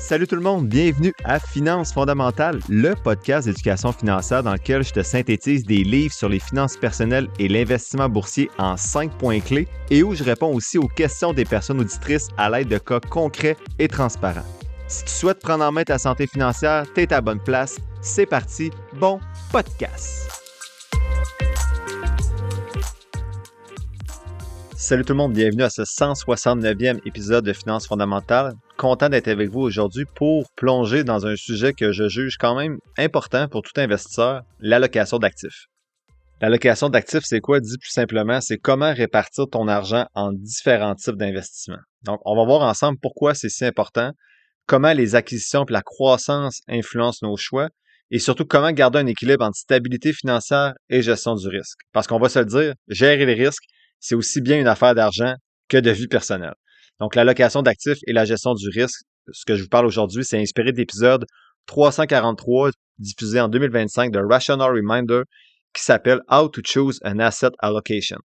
Salut tout le monde, bienvenue à Finances fondamentales, le podcast d'éducation financière dans lequel je te synthétise des livres sur les finances personnelles et l'investissement boursier en 5 points clés et où je réponds aussi aux questions des personnes auditrices à l'aide de cas concrets et transparents. Si tu souhaites prendre en main ta santé financière, t'es à la bonne place. C'est parti, bon podcast! Salut tout le monde, bienvenue à ce 169e épisode de Finances fondamentales. Content d'être avec vous aujourd'hui pour plonger dans un sujet que je juge quand même important pour tout investisseur, l'allocation d'actifs. L'allocation d'actifs, c'est quoi? Dit plus simplement, c'est comment répartir ton argent en différents types d'investissements. Donc, on va voir ensemble pourquoi c'est si important, comment les acquisitions et la croissance influencent nos choix et surtout comment garder un équilibre entre stabilité financière et gestion du risque. Parce qu'on va se le dire, gérer les risques, c'est aussi bien une affaire d'argent que de vie personnelle. Donc, l'allocation d'actifs et la gestion du risque, ce que je vous parle aujourd'hui, c'est inspiré de l'épisode 343 diffusé en 2025 de Rational Reminder qui s'appelle How to Choose an Asset Allocation.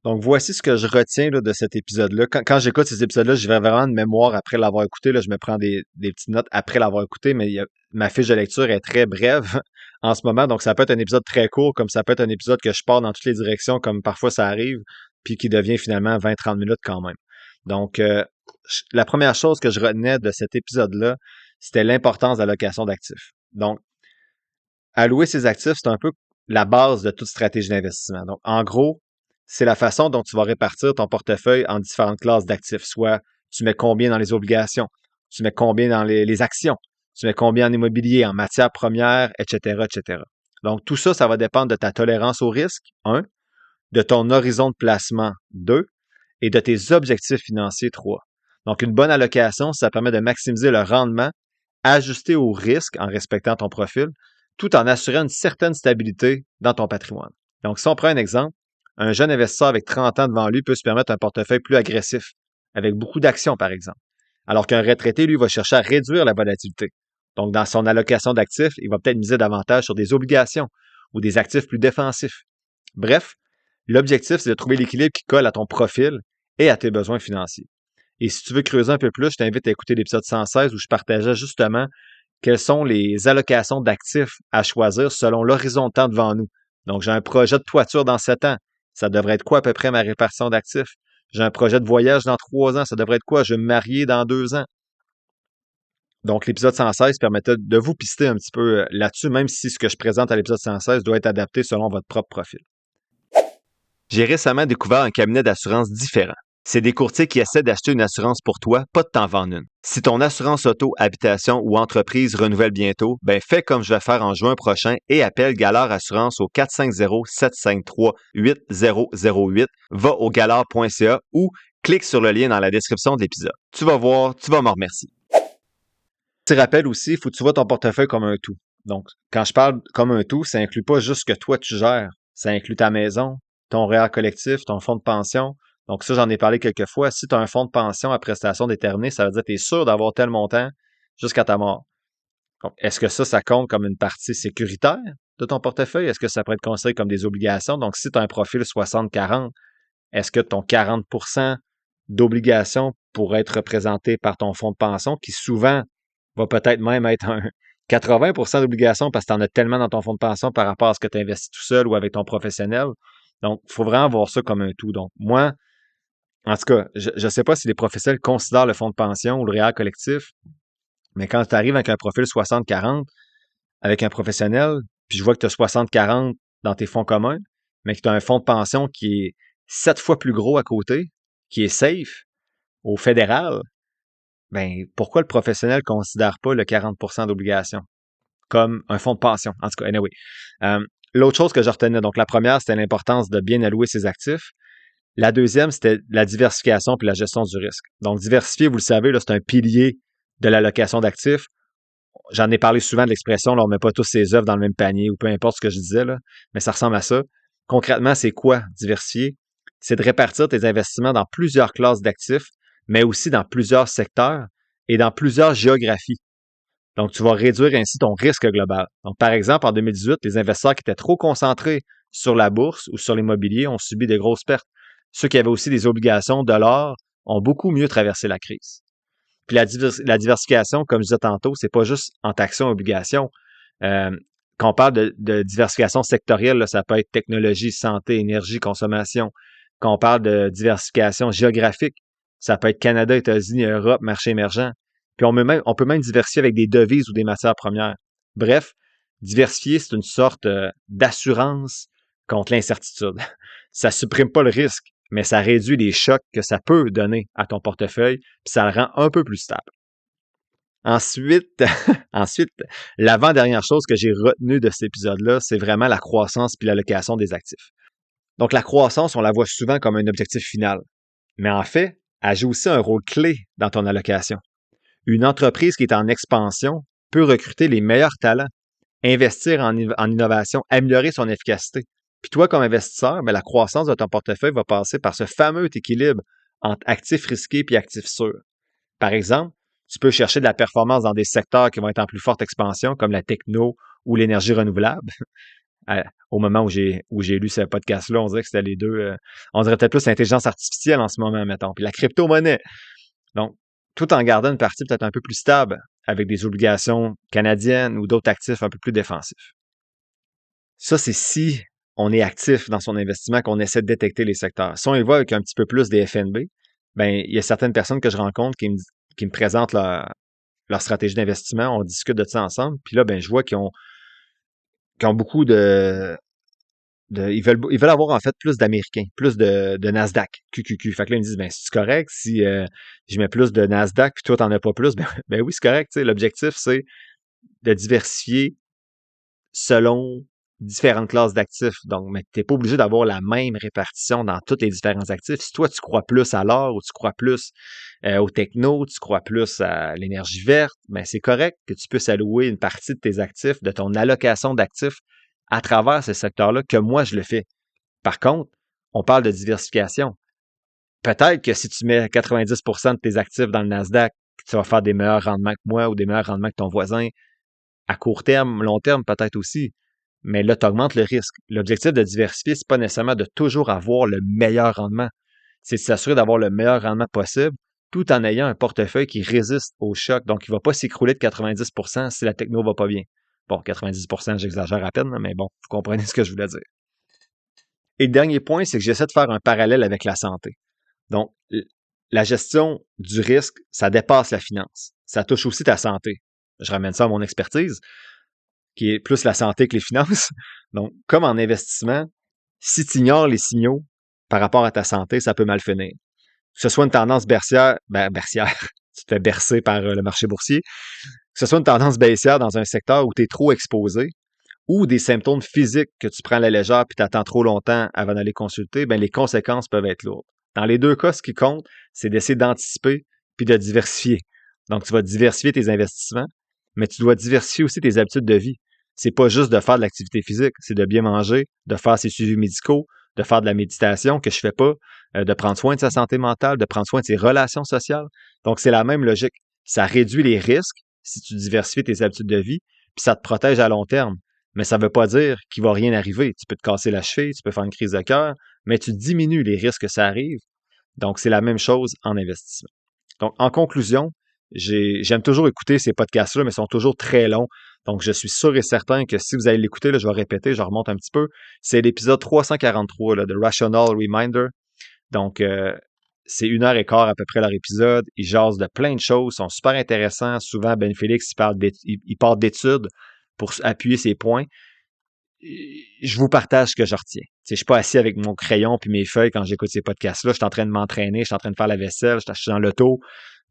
Donc, voici ce que je retiens là, de cet épisode-là. Quand j'écoute ces épisodes-là, je vais vraiment de mémoire après l'avoir écouté. Là, je me prends des petites notes après l'avoir écouté, mais ma fiche de lecture est très brève en ce moment. Donc, ça peut être un épisode très court, comme ça peut être un épisode que je pars dans toutes les directions, comme parfois ça arrive, puis qui devient finalement 20-30 minutes quand même. Donc, la première chose que je retenais de cet épisode-là, c'était l'importance de l'allocation d'actifs. Donc, allouer ses actifs, c'est un peu la base de toute stratégie d'investissement. Donc, en gros, c'est la façon dont tu vas répartir ton portefeuille en différentes classes d'actifs. Soit tu mets combien dans les obligations, tu mets combien dans les actions, tu mets combien en immobilier, en matières premières, etc., etc. Donc, tout ça, ça va dépendre de ta tolérance au risque, 1, de ton horizon de placement, 2, et de tes objectifs financiers, 3. Donc, une bonne allocation, ça permet de maximiser le rendement, ajuster au risque en respectant ton profil, tout en assurant une certaine stabilité dans ton patrimoine. Donc, si on prend un exemple, un jeune investisseur avec 30 ans devant lui peut se permettre un portefeuille plus agressif, avec beaucoup d'actions, par exemple. Alors qu'un retraité, lui, va chercher à réduire la volatilité. Donc, dans son allocation d'actifs, il va peut-être miser davantage sur des obligations ou des actifs plus défensifs. Bref, l'objectif, c'est de trouver l'équilibre qui colle à ton profil et à tes besoins financiers. Et si tu veux creuser un peu plus, je t'invite à écouter l'épisode 116 où je partageais justement quelles sont les allocations d'actifs à choisir selon l'horizon de temps devant nous. Donc, j'ai un projet de toiture dans 7 ans. Ça devrait être quoi à peu près ma répartition d'actifs? J'ai un projet de voyage dans 3 ans. Ça devrait être quoi? Je vais me marier dans 2 ans. Donc, l'épisode 116 permettait de vous pister un petit peu là-dessus, même si ce que je présente à l'épisode 116 doit être adapté selon votre propre profil. J'ai récemment découvert un cabinet d'assurance différent. C'est des courtiers qui essaient d'acheter une assurance pour toi, pas de t'en vendre une. Si ton assurance auto, habitation ou entreprise renouvelle bientôt, fais comme je vais faire en juin prochain et appelle Galard Assurance au 450-753-8008, va au galard.ca ou clique sur le lien dans la description de l'épisode. Tu vas voir, tu vas m'en remercier. Petit rappel aussi, il faut que tu vois ton portefeuille comme un tout. Donc, quand je parle comme un tout, ça inclut pas juste ce que toi tu gères. Ça inclut ta maison, ton REER collectif, ton fonds de pension. Donc ça, j'en ai parlé quelques fois. Si tu as un fonds de pension à prestation déterminée, ça veut dire que tu es sûr d'avoir tel montant jusqu'à ta mort. Donc, est-ce que ça compte comme une partie sécuritaire de ton portefeuille? Est-ce que ça pourrait être considéré comme des obligations? Donc, si tu as un profil 60-40, est-ce que ton 40% d'obligations pourrait être représenté par ton fonds de pension qui souvent va peut-être même être un 80% d'obligations parce que tu en as tellement dans ton fonds de pension par rapport à ce que tu investis tout seul ou avec ton professionnel. Donc, il faut vraiment voir ça comme un tout. Donc, moi, en tout cas, je ne sais pas si les professionnels considèrent le fonds de pension ou le REER collectif, mais quand tu arrives avec un profil 60-40, avec un professionnel, puis je vois que tu as 60-40 dans tes fonds communs, mais que tu as un fonds de pension qui est 7 fois plus gros à côté, qui est safe, au fédéral, pourquoi le professionnel ne considère pas le 40% d'obligation comme un fonds de pension? En tout cas, anyway. L'autre chose que je retenais, donc la première, c'était l'importance de bien allouer ses actifs. La deuxième, c'était la diversification puis la gestion du risque. Donc, diversifier, vous le savez, là, c'est un pilier de l'allocation d'actifs. J'en ai parlé souvent de l'expression, là, on ne met pas tous ses œufs dans le même panier ou peu importe ce que je disais, là, mais ça ressemble à ça. Concrètement, c'est quoi diversifier? C'est de répartir tes investissements dans plusieurs classes d'actifs, mais aussi dans plusieurs secteurs et dans plusieurs géographies. Donc, tu vas réduire ainsi ton risque global. Donc, par exemple, en 2018, les investisseurs qui étaient trop concentrés sur la bourse ou sur l'immobilier ont subi des grosses pertes. Ceux qui avaient aussi des obligations de l'or ont beaucoup mieux traversé la crise. Puis la diversification, comme je disais tantôt, c'est pas juste entre actions et obligations. Euh, Quand on parle de diversification sectorielle, là, ça peut être technologie, santé, énergie, consommation. Quand on parle de diversification géographique, ça peut être Canada, États-Unis, Europe, marché émergent. Puis on peut même diversifier avec des devises ou des matières premières. Bref, diversifier, c'est une sorte d'assurance contre l'incertitude. Ça supprime pas le risque, mais ça réduit les chocs que ça peut donner à ton portefeuille, puis ça le rend un peu plus stable. Ensuite, ensuite, l'avant-dernière chose que j'ai retenue de cet épisode-là, c'est vraiment la croissance puis l'allocation des actifs. Donc, la croissance, on la voit souvent comme un objectif final. Mais en fait, elle joue aussi un rôle clé dans ton allocation. Une entreprise qui est en expansion peut recruter les meilleurs talents, investir en innovation, améliorer son efficacité. Puis toi, comme investisseur, la croissance de ton portefeuille va passer par ce fameux équilibre entre actifs risqués et actifs sûrs. Par exemple, tu peux chercher de la performance dans des secteurs qui vont être en plus forte expansion, comme la techno ou l'énergie renouvelable. Au moment où j'ai lu ce podcast-là, on dirait que c'était les deux. On dirait peut-être plus l'intelligence artificielle en ce moment, mettons. Puis la crypto-monnaie. Donc, tout en gardant une partie peut-être un peu plus stable avec des obligations canadiennes ou d'autres actifs un peu plus défensifs. Ça, c'est si on est actif dans son investissement, qu'on essaie de détecter les secteurs. Si on y va avec un petit peu plus des FNB, il y a certaines personnes que je rencontre qui me présentent leur stratégie d'investissement. On discute de ça ensemble. Puis là, je vois qu'ils ont beaucoup ils veulent avoir en fait plus d'Américains, plus de Nasdaq, QQQ. Fait que là, ils me disent, c'est correct si je mets plus de Nasdaq puis toi, t'en as pas plus. Ben oui, c'est correct. L'objectif, c'est de diversifier selon différentes classes d'actifs. Donc, mais tu n'es pas obligé d'avoir la même répartition dans tous les différents actifs. Si toi, tu crois plus à l'or ou tu crois plus au techno, tu crois plus à l'énergie verte, c'est correct que tu puisses allouer une partie de tes actifs, de ton allocation d'actifs à travers ce secteur-là, que moi, je le fais. Par contre, on parle de diversification. Peut-être que si tu mets 90% de tes actifs dans le Nasdaq, tu vas faire des meilleurs rendements que moi ou des meilleurs rendements que ton voisin. À court terme, long terme, peut-être aussi. Mais là, tu augmentes le risque. L'objectif de diversifier, c'est pas nécessairement de toujours avoir le meilleur rendement. C'est de s'assurer d'avoir le meilleur rendement possible tout en ayant un portefeuille qui résiste au choc. Donc, il ne va pas s'écrouler de 90% si la techno va pas bien. Bon, 90%, j'exagère à peine, mais bon, vous comprenez ce que je voulais dire. Et le dernier point, c'est que j'essaie de faire un parallèle avec la santé. Donc, la gestion du risque, ça dépasse la finance. Ça touche aussi ta santé. Je ramène ça à mon expertise, qui est plus la santé que les finances. Donc, comme en investissement, si tu ignores les signaux par rapport à ta santé, ça peut mal finir. Que ce soit une tendance baissière, tu te fais bercer par le marché boursier, que ce soit une tendance baissière dans un secteur où tu es trop exposé, ou des symptômes physiques que tu prends à la légère puis tu attends trop longtemps avant d'aller consulter, les conséquences peuvent être lourdes. Dans les deux cas, ce qui compte, c'est d'essayer d'anticiper puis de diversifier. Donc, tu vas diversifier tes investissements, mais tu dois diversifier aussi tes habitudes de vie. C'est pas juste de faire de l'activité physique, c'est de bien manger, de faire ses suivis médicaux, de faire de la méditation que je fais pas, de prendre soin de sa santé mentale, de prendre soin de ses relations sociales. Donc, c'est la même logique. Ça réduit les risques si tu diversifies tes habitudes de vie, puis ça te protège à long terme. Mais ça ne veut pas dire qu'il ne va rien arriver. Tu peux te casser la cheville, tu peux faire une crise de cœur, mais tu diminues les risques que ça arrive. Donc, c'est la même chose en investissement. Donc, en conclusion, j'aime toujours écouter ces podcasts-là, mais ils sont toujours très longs. Donc, je suis sûr et certain que si vous allez l'écouter, là, je vais répéter, je remonte un petit peu. C'est l'épisode 343 là, de Rational Reminder. Donc, c'est 1h15 à peu près leur épisode. Ils jasent de plein de choses, ils sont super intéressants. Souvent, Ben Félix, il part d'études pour appuyer ses points. Je vous partage ce que je retiens. Je ne suis pas assis avec mon crayon puis mes feuilles quand j'écoute ces podcasts-là. Je suis en train de m'entraîner, je suis en train de faire la vaisselle, je suis dans l'auto.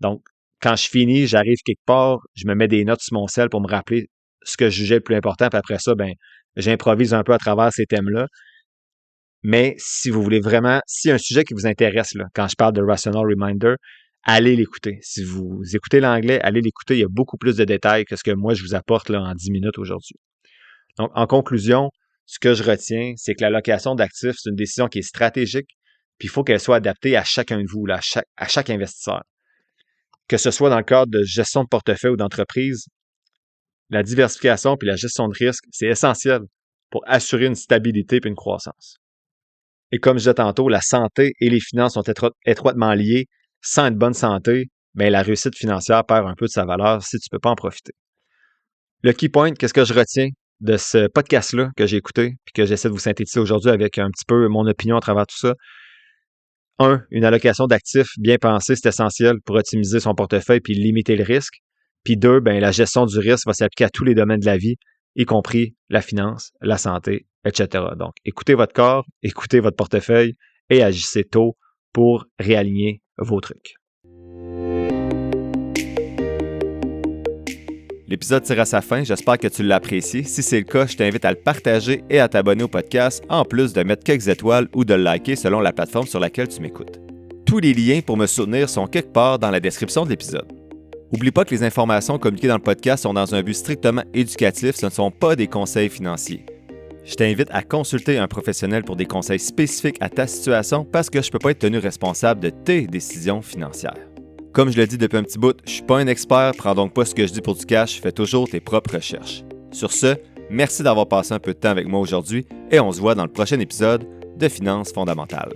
Donc, quand je finis, j'arrive quelque part, je me mets des notes sur mon cell pour me rappeler ce que je jugeais le plus important. Puis après ça, j'improvise un peu à travers ces thèmes-là. Mais si vous voulez vraiment, s'il y a un sujet qui vous intéresse, là, quand je parle de Rational Reminder, allez l'écouter. Si vous écoutez l'anglais, allez l'écouter. Il y a beaucoup plus de détails que ce que moi, je vous apporte là, en 10 minutes aujourd'hui. Donc, en conclusion, ce que je retiens, c'est que l'allocation d'actifs, c'est une décision qui est stratégique, puis il faut qu'elle soit adaptée à chacun de vous, là, à chaque investisseur. Que ce soit dans le cadre de gestion de portefeuille ou d'entreprise, la diversification puis la gestion de risque, c'est essentiel pour assurer une stabilité puis une croissance. Et comme je disais tantôt, la santé et les finances sont étroitement liées. Sans une bonne santé, mais la réussite financière perd un peu de sa valeur si tu ne peux pas en profiter. Le key point, qu'est-ce que je retiens de ce podcast-là que j'ai écouté puis que j'essaie de vous synthétiser aujourd'hui avec un petit peu mon opinion à travers tout ça? 1. Une allocation d'actifs bien pensée, c'est essentiel pour optimiser son portefeuille puis limiter le risque. Puis 2, la gestion du risque va s'appliquer à tous les domaines de la vie, y compris la finance, la santé, etc. Donc, écoutez votre corps, écoutez votre portefeuille et agissez tôt pour réaligner vos trucs. L'épisode tire à sa fin, j'espère que tu l'as apprécié. Si c'est le cas, je t'invite à le partager et à t'abonner au podcast, en plus de mettre quelques étoiles ou de le liker selon la plateforme sur laquelle tu m'écoutes. Tous les liens pour me soutenir sont quelque part dans la description de l'épisode. N'oublie pas que les informations communiquées dans le podcast sont dans un but strictement éducatif, ce ne sont pas des conseils financiers. Je t'invite à consulter un professionnel pour des conseils spécifiques à ta situation parce que je ne peux pas être tenu responsable de tes décisions financières. Comme je le dis depuis un petit bout, je ne suis pas un expert, prends donc pas ce que je dis pour du cash, fais toujours tes propres recherches. Sur ce, merci d'avoir passé un peu de temps avec moi aujourd'hui et on se voit dans le prochain épisode de Finances fondamentales.